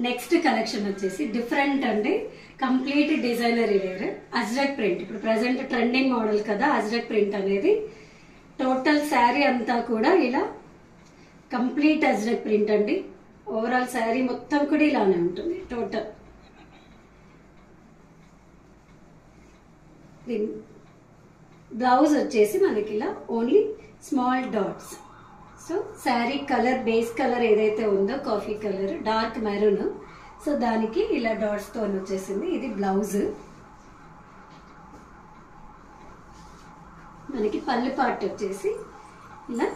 Next collection వచ్చేసి different అండి, complete designer wear Ajrak print. ఇప్పుడు ప్రెసెంట్ ట్రెండింగ్ మోడల్ కదా అజ్రక్ ప్రింట్ అనేది. టోటల్ శారీ అంతా కూడా ఇలా కంప్లీట్ అజ్రక్ ప్రింట్ అండి. ఓవరాల్ శారీ మొత్తం కూడా ఇలానే ఉంటుంది టోటల్. బ్లౌజ్ వచ్చేసి మనకి ఇలా only small dots. So sari colour base colour ఏదైతే ఉందో coffee colour dark maroon, so దానికి ఇలా డాట్స్ తో వచ్చేసింది. ఇది బ్లౌజ్. మనకి పళ్ళు పార్ట్ వచ్చేసి ఇలా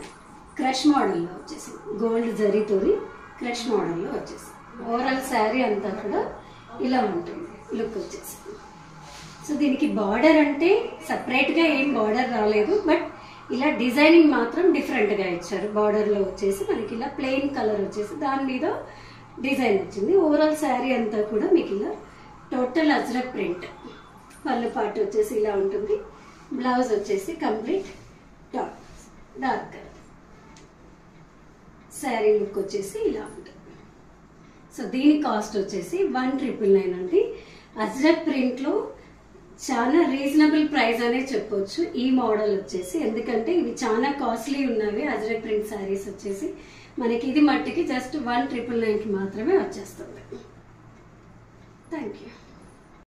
క్రష్ మోడల్లో వచ్చేసింది, గోల్డ్ జరీతోని క్రష్ మోడల్లో వచ్చేసింది. ఓవరాల్ శారీ అంతా కూడా ఇలా ఉంటుంది లుక్ వచ్చేసి. సో దీనికి బార్డర్ అంటే సపరేట్ గా ఏం బార్డర్ రాలేదు, బట్ ఇలా డిజైనింగ్ మాత్రం డిఫరెంట్ గా ఇచ్చారు. బార్డర్ లో వచ్చేసి మనకి ఇలా ప్లెయిన్ కలర్ వచ్చేసి దాని మీద డిజైన్ వచ్చింది. ఓవరాల్ శారీ అంతా కూడా మీకు ఇలా టోటల్ అజ్రక్ ప్రింట్. పళ్ళు పార్ట్ వచ్చేసి ఇలా ఉంటుంది. బ్లౌజ్ వచ్చేసి complete dark colour. Sari look వచ్చేసి ఇలా ఉంటుంది. సో దీని కాస్ట్ వచ్చేసి 1999 అండి. అజ్రక్ ప్రింట్ లో చాలా రీజనబుల్ ప్రైస్ అనే చెప్పొచ్చు ఈ మోడల్ వచ్చేసి, ఎందుకంటే ఇవి చాలా కాస్ట్లీ ఉన్నవి. అజ్రక్ ప్రింట్ శారీస్ వచ్చేసి మనకి ఇది మట్టికి జస్ట్ 1999 మాత్రమే వచ్చేస్తుంది. Thank you.